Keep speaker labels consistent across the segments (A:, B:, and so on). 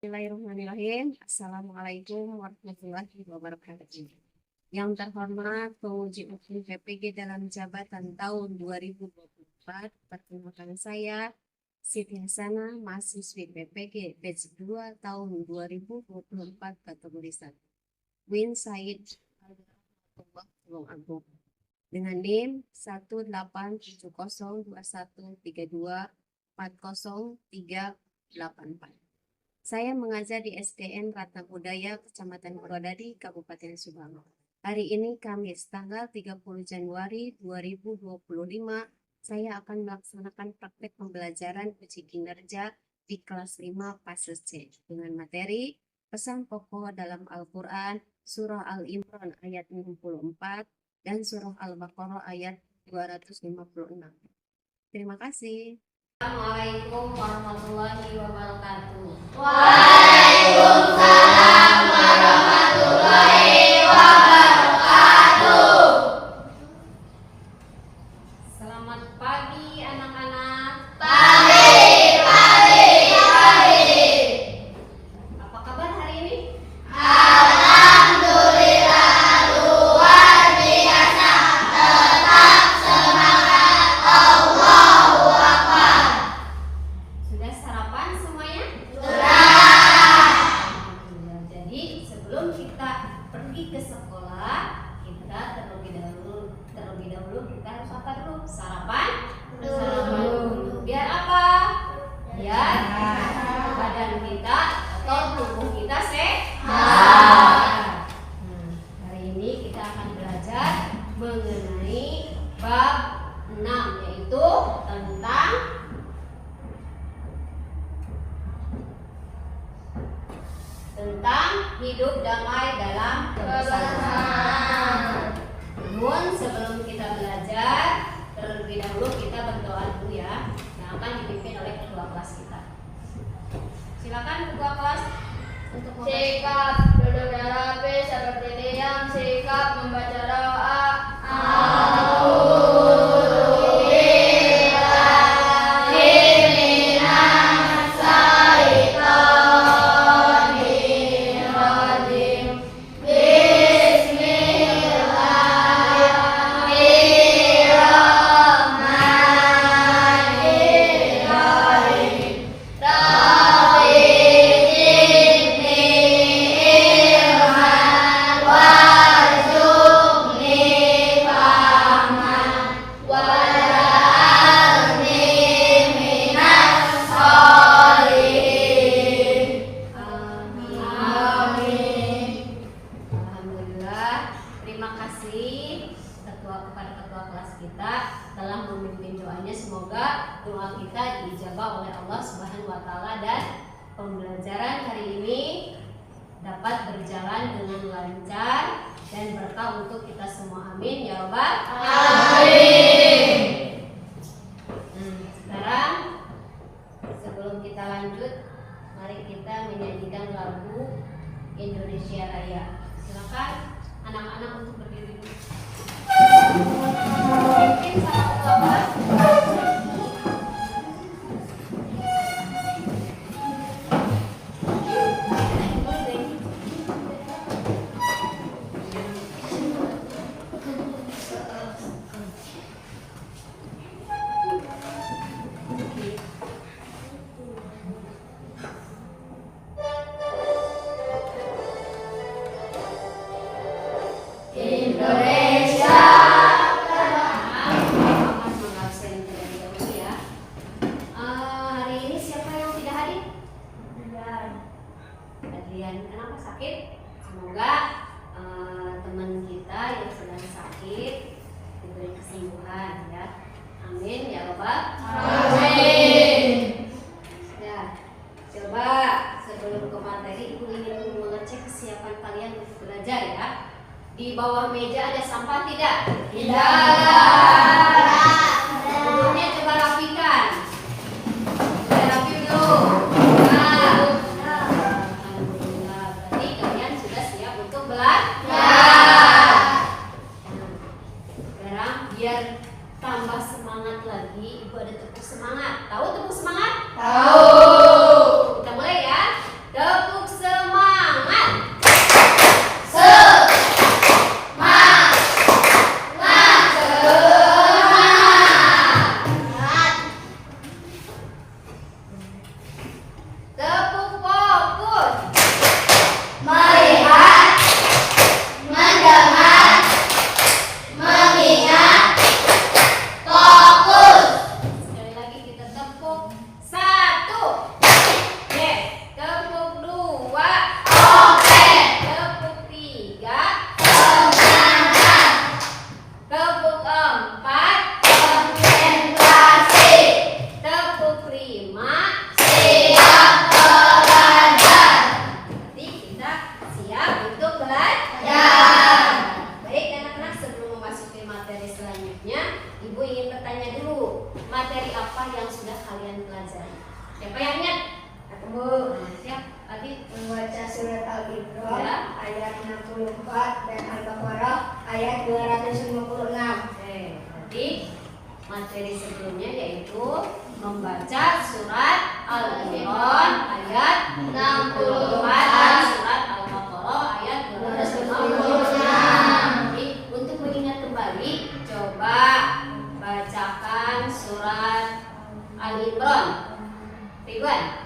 A: Bismillahirrahmanirrahim. Assalamualaikum warahmatullahi wabarakatuh. Yang terhormat penguji UKM PPG dalam jabatan tahun 2024, perkenalkan saya Siti Hasanah, mahasiswi PPG batch 2 tahun 2024 kategori 1. Win Said Alhamdulillah Tulung Agung dengan NIM 18701324038. Saya mengajar di SDN Ratna Budaya, Kecamatan Purwodadi, Kabupaten Subang. Hari ini Kamis, tanggal 30 Januari 2025, saya akan melaksanakan praktek pembelajaran uji kinerja di kelas 5 fase C dengan materi pesan pokok dalam Al-Quran, Surah Al-Imran ayat 64 dan Surah Al-Baqarah ayat 256. Terima kasih.
B: Assalamualaikum warahmatullahi wabarakatuh.
C: Waalaikumsalam warahmatullahi wabarakatuh.
B: Selamat pagi anak-anak.
C: Pagi.
B: Apa kabar hari ini?
C: Alhamdulillah luar biasa. Tetap semangat. Allahu Akbar.
B: Sudah sarapan semuanya?
C: Sudah.
B: Jadi sebelum kita pergi ke sekolah, kita terlebih dahulu kita harus apa dulu? Sarapan dulu. Biar apa? Biar badan kita atau tubuh kita sehat. Hari ini kita akan belajar mengenai bab 6, yaitu tentang hidup damai dalam kebersamaan. Namun sebelum kita belajar, terlebih dahulu kita berdoa dulu ya, yang akan dipimpin oleh ketua kelas kita. Silakan ketua kelas untuk membaca.
C: Sikap duduk rapi seperti diam. Sikap membaca doa.
B: Alhamdulillah, terima kasih kepada ketua kelas kita telah memimpin doanya. Semoga doa kita diijabah oleh Allah Subhanahu wa taala dan pembelajaran hari ini dapat berjalan dengan lancar dan berkah untuk kita semua. Amin ya rabbal alamin. Sekarang sebelum kita lanjut, mari kita menyanyikan lagu Indonesia Raya. Silakan anak-anak untuk berdiri dulu. Mungkin salah ketua.
C: Indonesia.
B: Hari ini siapa yang tidak hadir? Adrian, kenapa sakit? Semoga teman kita yang sedang sakit diberi kesembuhan ya. Amin ya rabbal
C: Amin.
B: Ya, coba sebelum ke materi, Ibu ingin mengecek kesiapan kalian untuk belajar ya. Di bawah meja ada sampah tidak?
C: Tidak.
B: Duduknya coba rapikan. Sudah rapi belum? Alhamdulillah. Berarti kalian sudah siap untuk belajar. Sekarang biar tambah semangat lagi, Ibu ada tepuk semangat. Tahu tepuk semangat?
C: Tahu.
B: Kita mulai ya. Tepuk materi apa yang sudah kalian pelajari? Siapa yang ingat?
C: Aku
B: Nah, siap? Tadi
C: membaca surat Al-Imran
B: Ya.
C: ayat 64 dan Al-Baqarah ayat 256.
B: Tadi materi sebelumnya yaitu membaca surat Al-Imran ayat 64 dan surat Al-Baqarah ayat 256. Jadi untuk mengingat kembali, coba bacakan surat Al-Imran. Ridwan.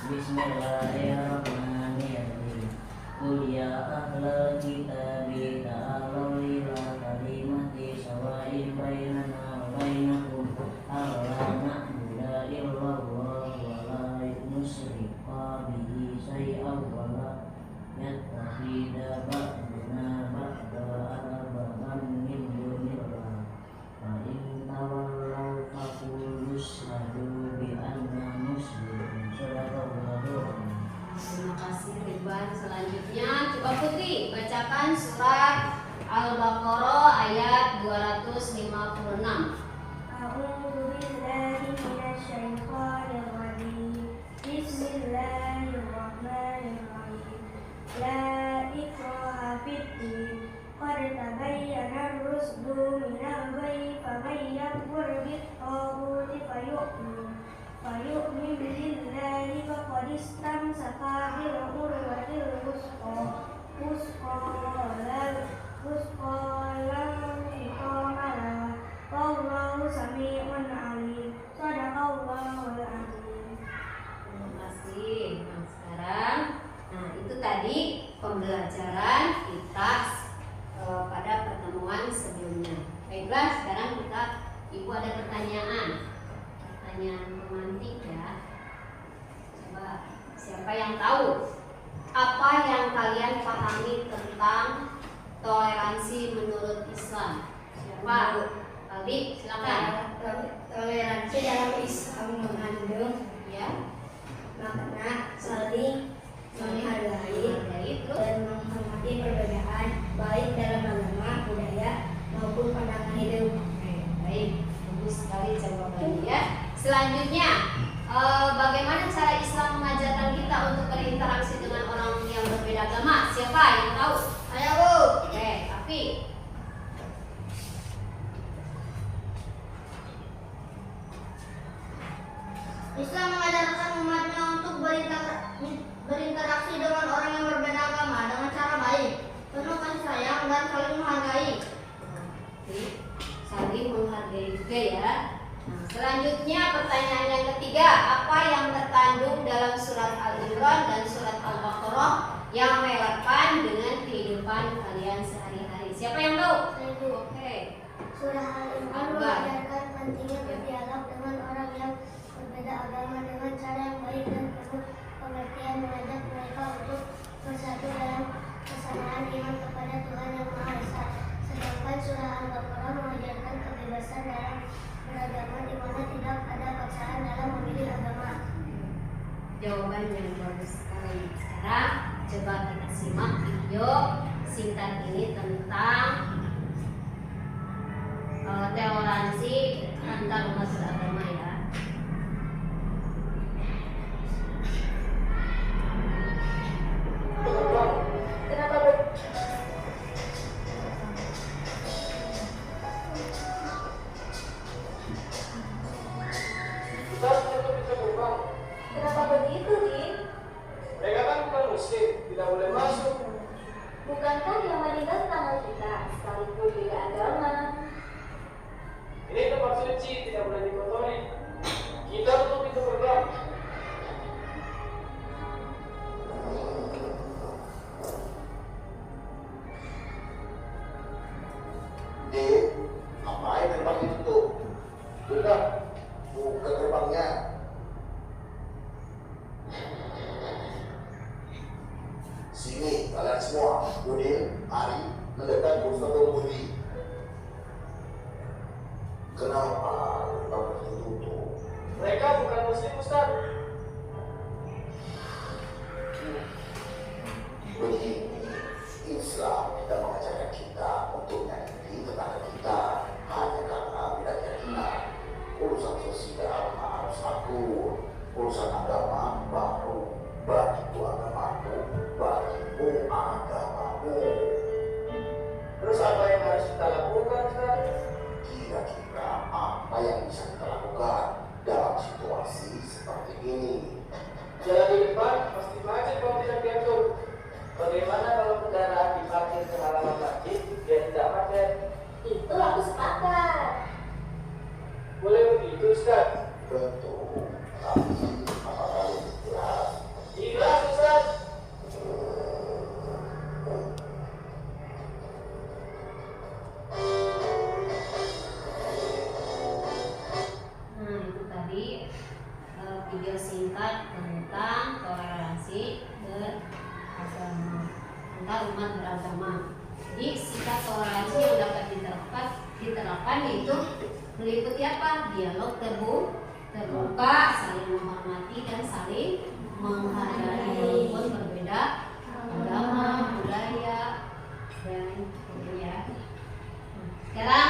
D: Bismillahirrahmanirrahim. Qul ya ahlal kitabi ta'alau ila kalimati sawa'in bainana wa bainakum alla na'budu illallah wa la nusyrika bihi syai'an wa la yattakhidha ba'duna ba'da arbaban min dunillah. Fa in tawallaw faqul ashhadu bi anna muslimun.
B: Terima kasih Ridwan. Selanjutnya coba Putri bacakan surat Al-Baqarah ayat 256.
C: A'udzu billahi minasyaitonir rajim. Bismillahirrahmanirrahim. La ikraha fid-din. Qad tabayyana ar-rusdu minal ghayy, faman yakfur bit-taghuti fayu'min billahi faqad istamsaka bil urwatil wuthqa la inqama laha. Wallahu sami'un alim. Shadaqallahul azim.
B: Terima kasih. Nah, sekarang, itu tadi pembelajaran kita pada pertemuan sebelumnya. Baiklah, sekarang Ibu ada pertanyaan romantik ya. Coba siapa yang tahu apa yang kalian pahami tentang toleransi menurut Islam? Siapa? Aldi, silakan.
C: Toleransi dalam Islam mengandung
B: Ya.
C: makna saling menghargai
B: Terus
C: dan menghormati perbedaan baik dalam agama, budaya maupun pandangan hidup.
B: baik, bagus sekali jawabannya ya. Selanjutnya, bagaimana cara Islam mengajarkan kita untuk berinteraksi dengan orang yang berbeda agama? Siapa yang tahu?
C: Ayo Bu.
B: Oke, tapi
C: Islam mengajarkan umatnya untuk berinteraksi dengan orang yang berbeda agama dengan cara baik, penuh kasih sayang dan saling menghargai.
B: Oke, saling menghargai juga ya. Nah, selanjutnya pertanyaan yang ketiga, apa yang terkandung dalam surat Al-Imran dan surat Al-Baqarah yang relevan dengan kehidupan kalian sehari-hari? Siapa yang tahu? Oke.
C: Surah Al-Imran mengajarkan pentingnya berdialog dengan orang yang berbeda agama dengan cara yang baik dan penuh pengertian, mengajak mereka untuk bersatu dalam kesamaan iman kepada Tuhan yang Maha Esa. Sedangkan surah Al-Baqarah mengajarkan kebebasan dalam beragama di mana tidak ada paksaan dalam memilih agama.
B: Jawaban yang bagus sekali. Sekarang coba kita simak video singkat ini tentang toleransi antar umat beragama ya.
C: Kenapa begitu, Din?
E: Mereka kan bukan muslim, tidak boleh masuk.
C: Bukankah yang meninggal tetangga kita, sekalipun beda agama?
E: Ini tempat suci, tidak boleh dikotori. Kita tutup pintu gerbang.
F: Ngapain gerbang ditutup? Sudah, buka gerbangnya. Sini kalian semua, Udin, Ari, mendekat Ustazul Budi. Kenapa gerbang ditutup?
E: Mereka bukan muslim, Ustaz.
F: Begini, Islam tidak mengajarkan kita untuk menyakiti tetangga kita hanya karena beda keyakinan. Urusan
E: harus kita lakukan, Ustaz?
F: Kira-kira apa yang bisa kita lakukan dalam situasi seperti ini?
E: Jalan di depan pasti macet kalau tidak diatur. Bagaimana kalau kendaraan diparkir ke halaman masjid biar tidak macet?
C: Itu aku sepakat.
E: Boleh begitu, Ustaz?
F: Betul. Tapi apakah lebih jelas?
E: Ikhlas, Ustaz.
B: Nah, itu tadi video singkat tentang toleransi beragama, tentang umat beragama. Jadi sikap toleransi yang dapat diterapkan itu meliputi apa? Dialog terbuka, saling menghormati dan saling menghargai walaupun berbeda agama, budaya, dan budaya. Sekarang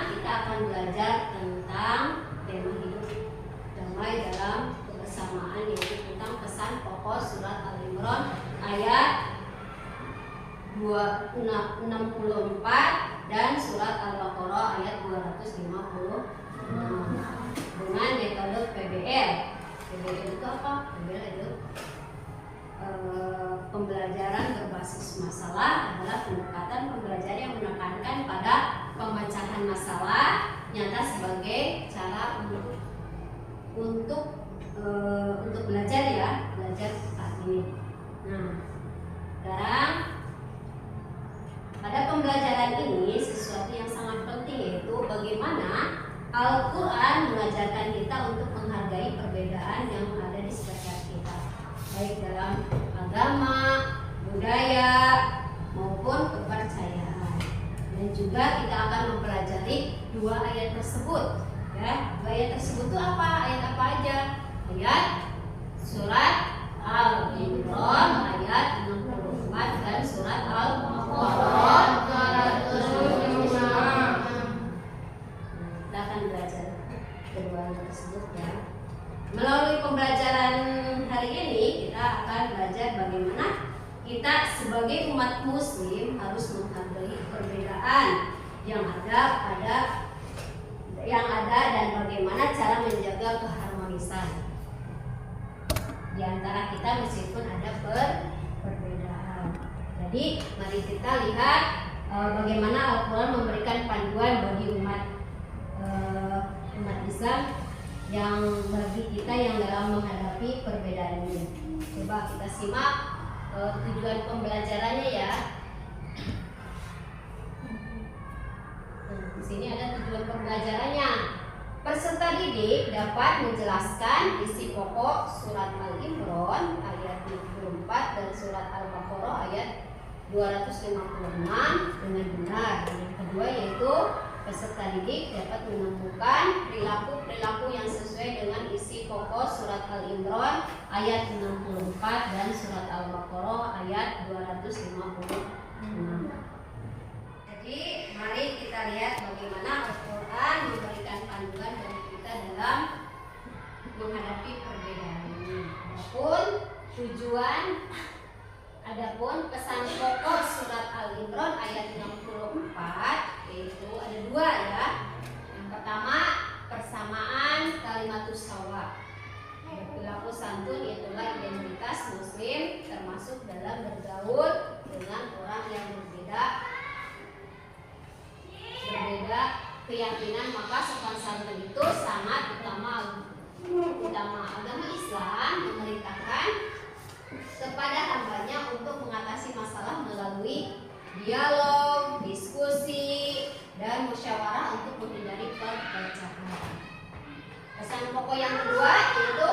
B: kita akan belajar tentang tema hidup damai dalam kebersamaan, yaitu tentang pesan pokok surat Al-Imran ayat 64 dan surat Al-Baqarah ayat 256 dengan metode PBL. PBL itu apa? PBL itu pembelajaran berbasis masalah adalah pendekatan pembelajaran yang menekankan pada pemecahan masalah nyata sebagai cara untuk belajar saat ini. Nah, sekarang pada pembelajaran ini sesuatu yang sangat penting, yaitu bagaimana Al-Quran mengajarkan kita untuk menghargai perbedaan yang ada di sekitar kita, baik dalam agama, budaya, maupun kepercayaan. Dan juga kita akan mempelajari dua ayat tersebut. Ya, dua ayat tersebut itu apa? Ayat apa aja? Ayat surat Al-Imran ayat 64 dan surat Al-Baqarah 256. Kita akan belajar kedua ayat tersebut ya. Melalui pembelajaran hari ini kita akan belajar bagaimana kita sebagai umat muslim harus menghargai perbedaan yang ada dan bagaimana cara menjaga keharmonisan di antara kita meskipun ada perbedaan. Jadi mari kita lihat bagaimana Al-Quran memberikan panduan bagi umat Islam yang bagi kita yang dalam menghadapi perbedaan ini. Coba kita simak tujuan pembelajarannya ya. Di sini ada tujuan pembelajarannya. Peserta didik dapat menjelaskan isi pokok surat Al-Imran ayat 64 dan surat Al-Baqarah ayat 256 dengan benar. Dan yang kedua yaitu peserta didik dapat menemukan perilaku yang sesuai dengan isi pokok surat Al-Imran ayat 64 dan surat Al-Baqarah ayat 256. Jadi mari kita lihat bagaimana Al-Quran memberikan panduan bagi kita dalam menghadapi perbedaan ini. Adapun pesan pokok surat Al-Imran ayat 64 yaitu ada dua ya. Yang pertama, persamaan kalimatus sawa. Perilaku santun itulah identitas muslim termasuk dalam bergaul dengan orang yang berbeda keyakinan, maka sopan santun itu sangat utama. Agama Islam memerintahkan kepada hambanya untuk mengatasi masalah melalui dialog, diskusi, dan musyawarah untuk menghindari perpecahan. Pesan pokok yang kedua yaitu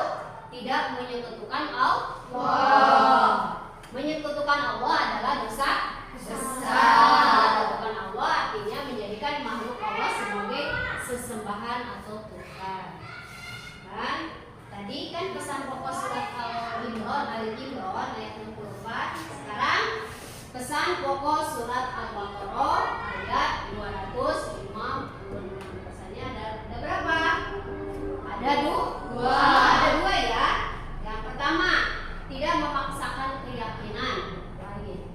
B: tidak menyekutukan Allah. Menyekutukan Allah adalah dosa besar. Menyekutukan Allah artinya menjadikan makhluk Allah sebagai sesembahan atau Tuhan. Kan? Tadi kan pesan pokok surat Al-Imran ayat 64. Sekarang pesan pokok surat Al-Baqarah ayat 256. Pesannya ada berapa? Ada dua ya. Yang pertama, tidak memaksakan keyakinan. Baik.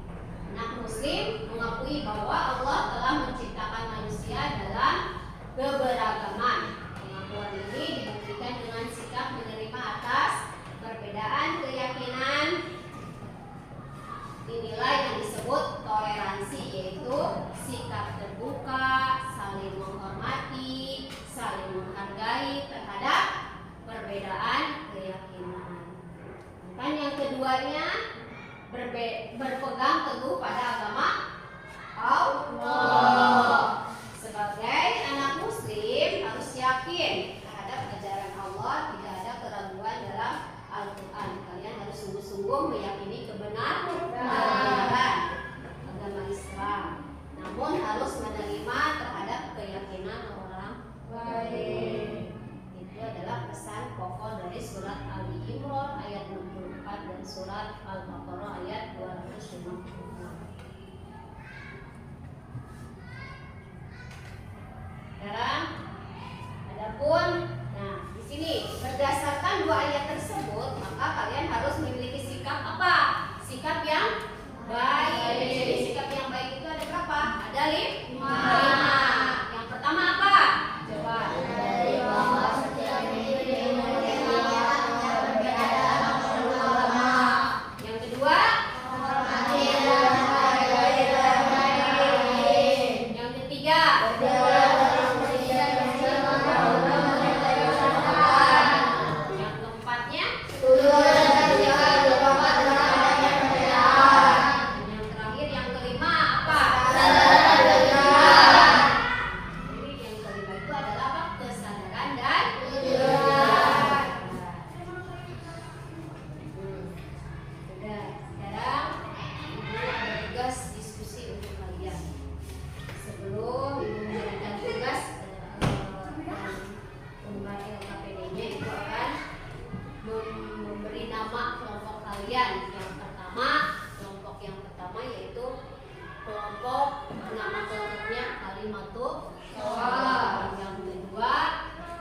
B: kelompok, nama kelompoknya Kalimatut Shawab. Yang kedua,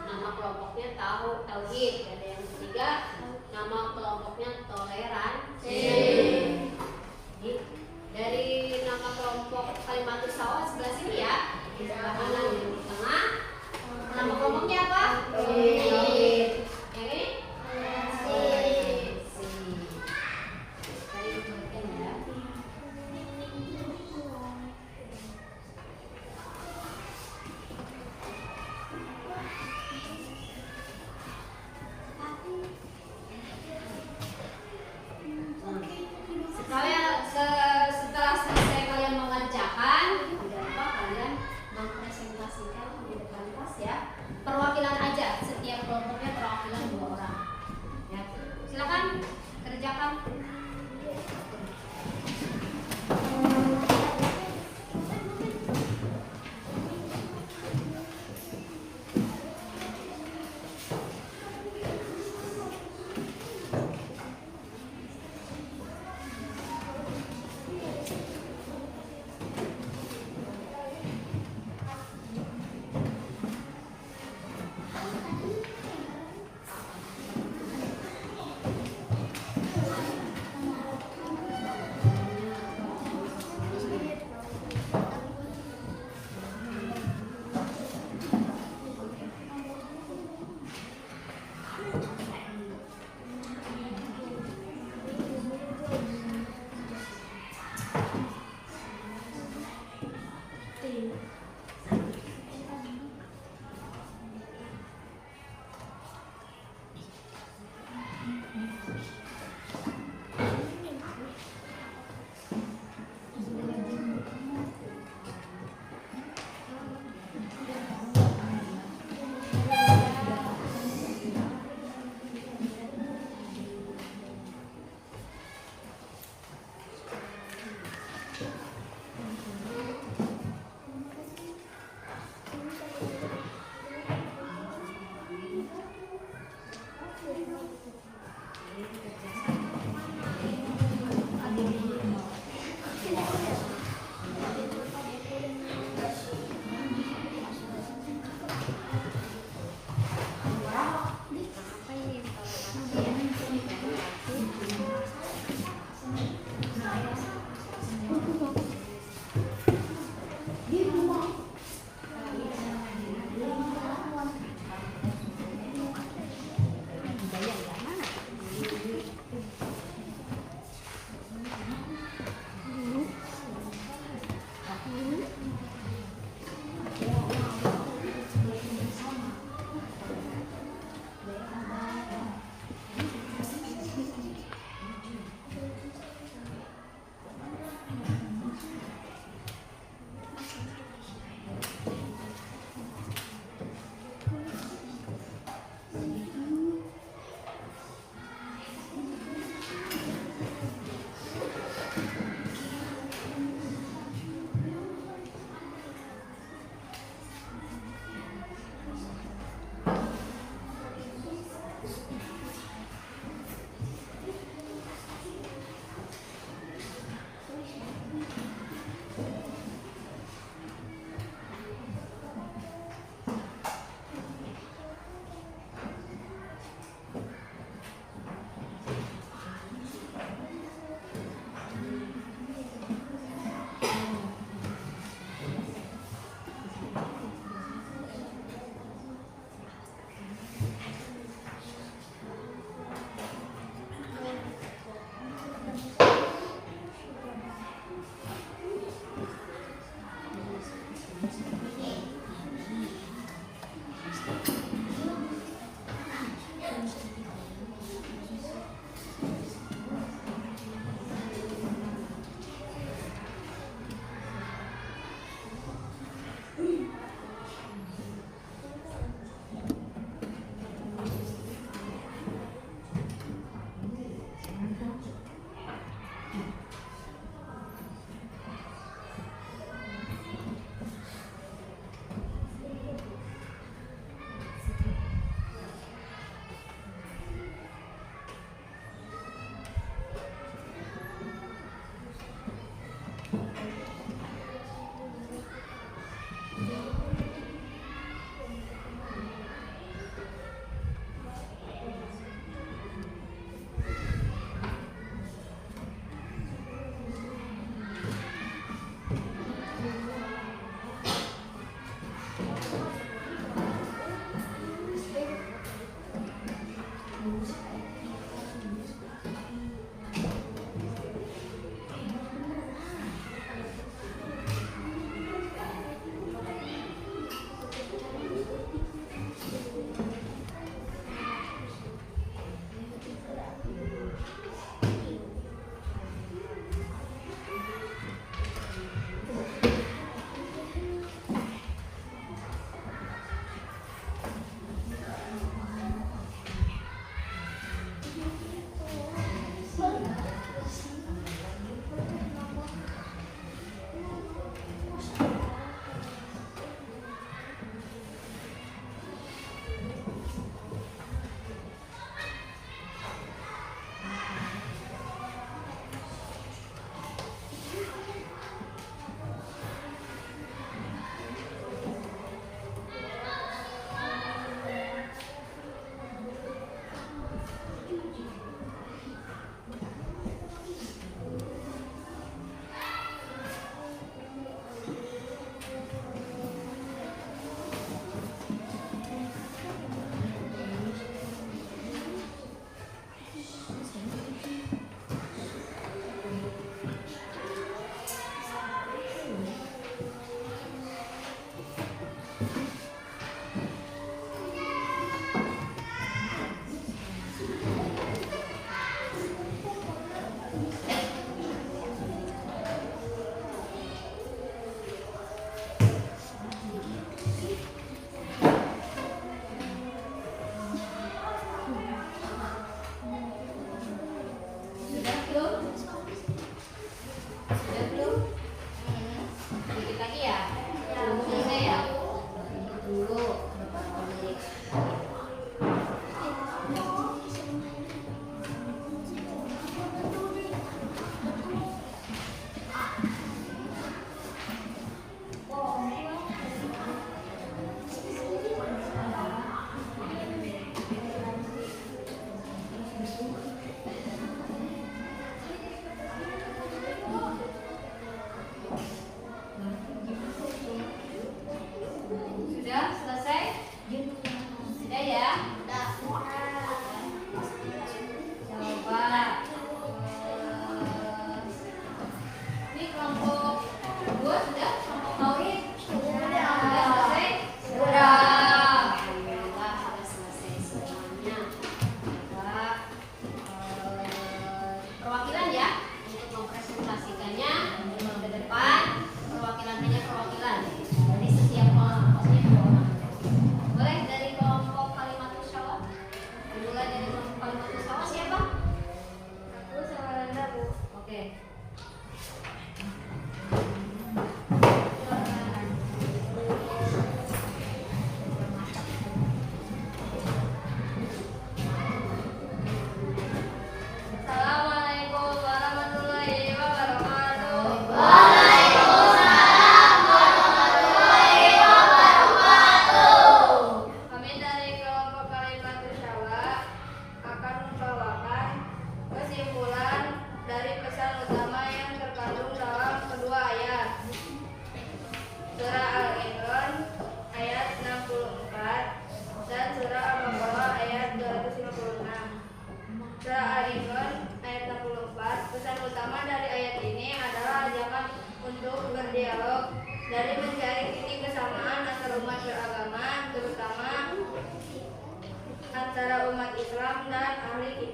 B: nama kelompoknya Tauhid. Dan yang ketiga, nama kelompoknya Toleransi. Jadi, dari nama kelompok Kalimatut Shawab sebelah sini ya, di sebelah kanan yang di tengah. Nama kelompoknya apa? Tauhid. Yang ini? Toleransi. Tadi dibuatkan ya.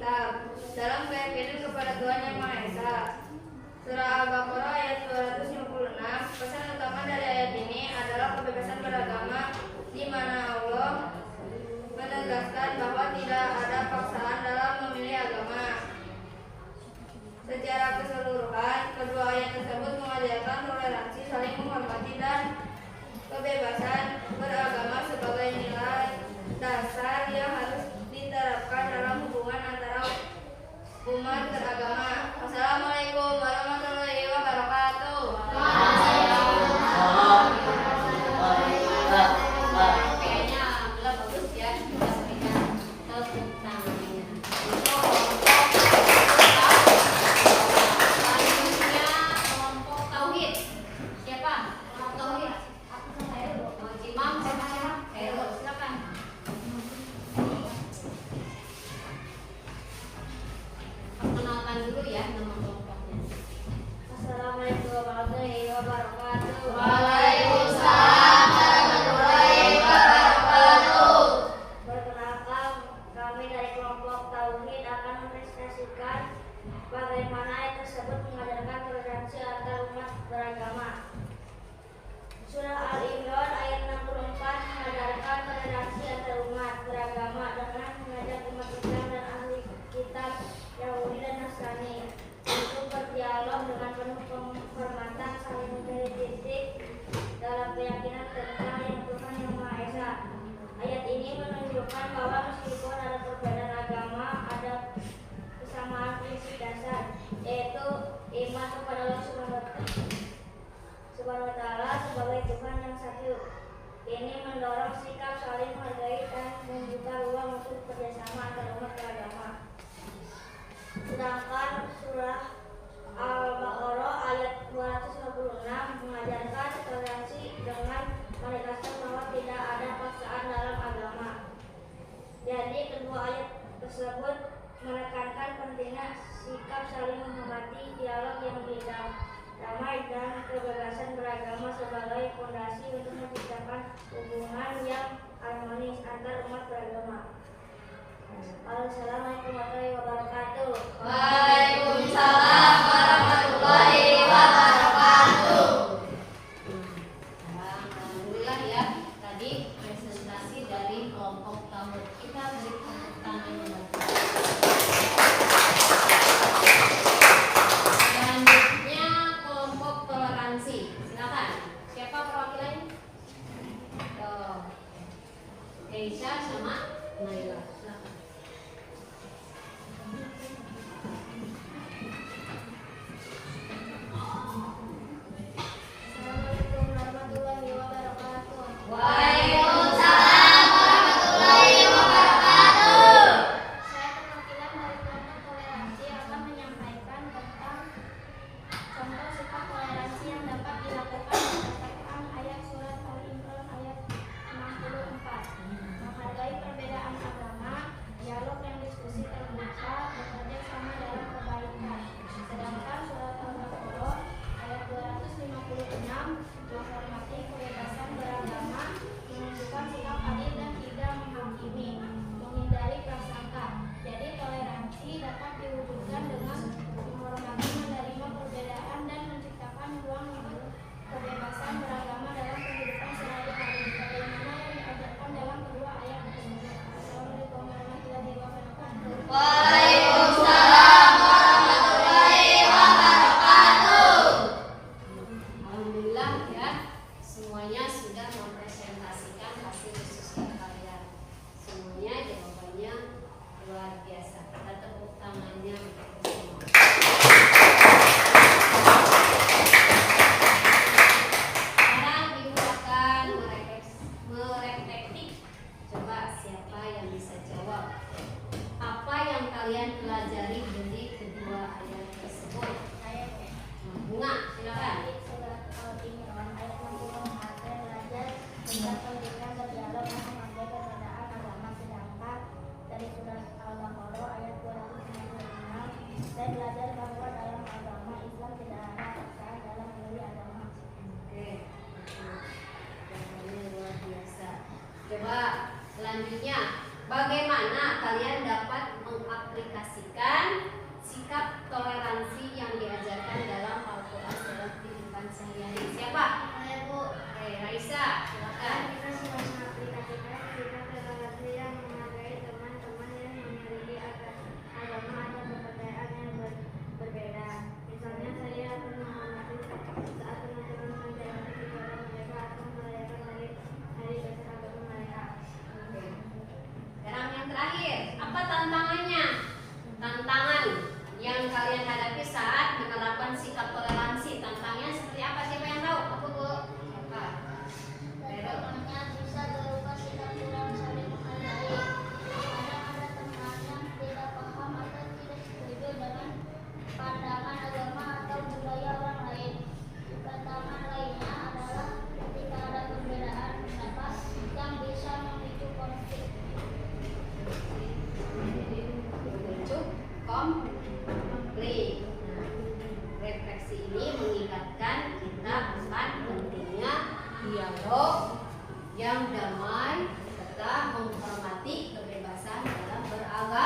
G: kitab dalam keyakinan kepada Tuhan Yang Maha Esa. Surah Al-Baqarah ayat 256. Pesan utama dari ayat ini adalah kebebasan beragama, di mana Allah menegaskan bahwa tidak ada paksaan dalam memilih agama. Secara keseluruhan, kedua ayat tersebut mengajarkan toleransi, saling menghormati, dan kebebasan beragama sebagai nilai dasar yang harus diterapkan dalam hubungan antara umat beragama. Wassalamualaikum warahmatullahi wabarakatuh.
B: Kayaknya alhamdulillah bagus ya, kita berikan tepuk tangannya. Selanjutnya kelompok tauhid. Siapa? Kelompok tauhid. Imam siapa? Khairul, silakan. Perkenalkan dulu ya nama kelompoknya.
G: Assalamualaikum warahmatullahi wabarakatuh.
B: Waalaikumsalam warahmatullahi wabarakatuh.
G: Perkenalkan, kami dari kelompok Tauhid akan mempresentasikan bagaimana ayat tersebut mengajarkan toleransi antar umat beragama. Surah Al-Imran ayat 64 mengajarkan toleransi antar umat beragama dengan mengajak umat Islam dan ahli kitab Yahudi dan Nasrani untuk berdialog dengan penuh penghormatan, saling mencari titik dalam keyakinan tentang yang Tuhan Yang Maha Esa. Ayat ini menunjukkan bahwa meskipun ada perbedaan agama, ada kesamaan prinsip dasar, yaitu iman kepada Allah Subhanahu wa Ta'ala sebagai Tuhan yang satu. Ini mendorong sikap saling menghargai dan membuka ruang untuk kerjasama antar umat beragama. Sedangkan surah Al-Baqarah ayat 256 mengajarkan toleransi dengan menegaskan bahwa tidak ada paksaan dalam agama. Jadi kedua ayat tersebut menekankan pentingnya sikap saling menghormati, dialog yang damai, dan kebebasan beragama sebagai fondasi untuk menciptakan hubungan yang harmonis antar umat beragama. Assalamualaikum warahmatullahi wabarakatuh.
B: Waalaikumsalam warahmatullahi wabarakatuh. Alhamdulillah ya, tadi presentasi dari kelompok tauhid. Kita beri tepuk tangannya. Selanjutnya kelompok toleransi. Silakan. Siapa perwakilannya? Keisha sama Naila. Silakan.
G: Assalamualaikum warahmatullahi wabarakatuh.
B: Waalaikumsalam warahmatullahi wabarakatuh.
G: Saya perwakilan dari kelompok toleransi akan menyampaikan tentang contoh sikap toleransi yang dapat dilakukan berdasarkan ayat surat Al-Imran ayat 64. Menghargai perbedaan agama, dialog yang diskusi terbuka, bekerja sama dalam kebaikan. Sedangkan surat Al-Baqarah ayat 256 menghormati kebebasan beragama, menunjukkan sikap adil dan tidak menghakimi, menghindari prasangka. Jadi toleransi dapat diwujudkan dengan menghormati, menerima perbedaan, dan menciptakan ruang untuk kebebasan beragama dalam kehidupan sehari-hari. Bagaimana yang diajarkan dalam kedua ayat tersebut. Assalamualaikum warahmatullahi wabarakatuh.
B: Waalaikumsalam warahmatullahi wabarakatuh. Alhamdulillah ya, semuanya sudah mempresentasikan hasil diskusi kalian. Semuanya jawabannya luar biasa. Kita tepuk tangannya untuk semua. Sekarang ibu akan merefleksi. Coba siapa yang bisa jawab? Apa yang kalian pelajari dari kedua ayat tersebut? Bunga, silakan.
G: Surat Al-Imran ayat 64 saya belajar tentang pendidikan berdialog dan menghargai perbedaan agama. Sedangkan dari surat Al-Baqarah ayat 256 saya belajar bahwa dalam agama Islam tidak ada paksaan dalam memilih agama.
B: Oke, jawabannya luar biasa. Coba selanjutnya, bagaimana kalian dapat mengaplikasikan siapa? Oke, Raisa, silakan.
G: Kita sudah mengaplikasikan sikap toleransi yang menghargai teman-teman yang memiliki agama atau kepercayaan yang berbeda. Misalnya saya akan menghormati saat teman-teman menjalankan ibadah mereka atau merayakan hari besar agama mereka.
B: Sekarang yang terakhir, apa tantangannya? Tantangan yang kalian hadapi saat menerapkan sikap toleransi, tantangannya seperti apa? Siapa yang tahu? Aku Bu. Siapa?
G: Tantangannya bisa berupa sikap kurang saling menghargai. Kadang ada teman yang tidak paham atau tidak setuju dengan pandangan agama atau budaya orang lain. Tantangan lainnya adalah ketika ada perbedaan pendapat yang bisa memicu konflik.
B: Memicu konflik. Nah, refleksi ini mengingatkan kita akan pentingnya dialog yang damai serta menghormati kebebasan dalam beragama,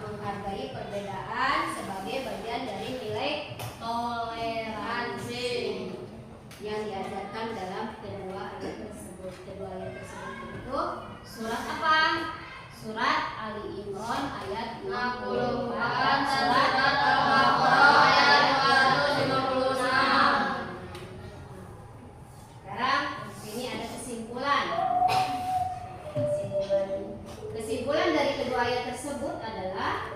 B: menghargai perbedaan sebagai bagian dari nilai toleransi yang diajarkan dalam kedua ayat tersebut. Kedua ayat tersebut itu surat apa? Surat Ali Imran ayat 64, surat Al-Baqarah ayat 256. Sekarang ini ada kesimpulan. Kesimpulan dari kedua ayat tersebut adalah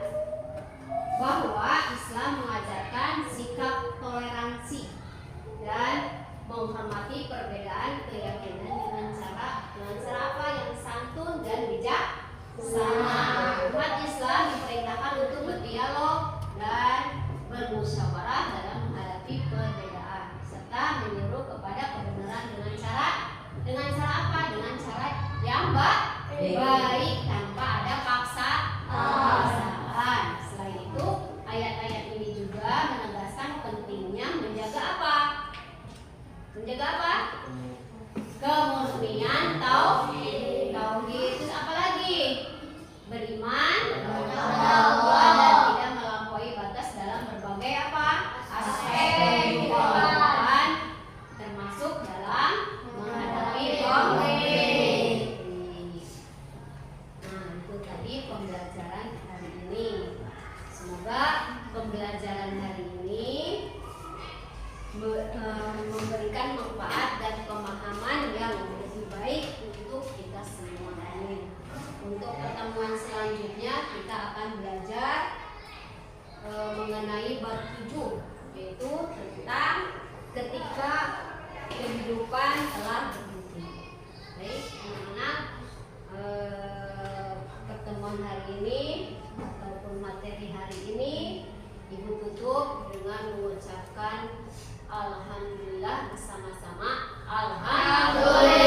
B: bahwa Islam mengajarkan sikap toleransi dan menghormati perbedaan keyakinan dengan cara apa yang santun dan bijaksana. Umat Islam diperintahkan untuk berdialog dan bermusyawarah dalam menghadapi perbedaan serta menyuruh kepada kebenaran dengan cara apa? Dengan cara yang baik tanpa ada paksaan. Selain itu, ayat-ayat ini juga menegaskan pentingnya menjaga apa? Menjaga apa? Kemurnian tauhid. Tauhid itu apa lagi? Beriman kepada Allah dan tidak melampaui batas dalam berbagai apa? Aspek kehidupan, termasuk dalam menghadapi konflik. Nah, itu tadi pembelajaran hari ini. Semoga pembelajaran hari ini memberikan manfaat dan pemahaman yang lebih baik untuk kita semua. Untuk pertemuan selanjutnya kita akan belajar mengenai bab 7, yaitu tentang ketika kehidupan telah berhenti. Baik, anak-anak, pertemuan hari ini ataupun materi hari ini Ibu tutup dengan mengucapkan Alhamdulillah bersama-sama. Alhamdulillah.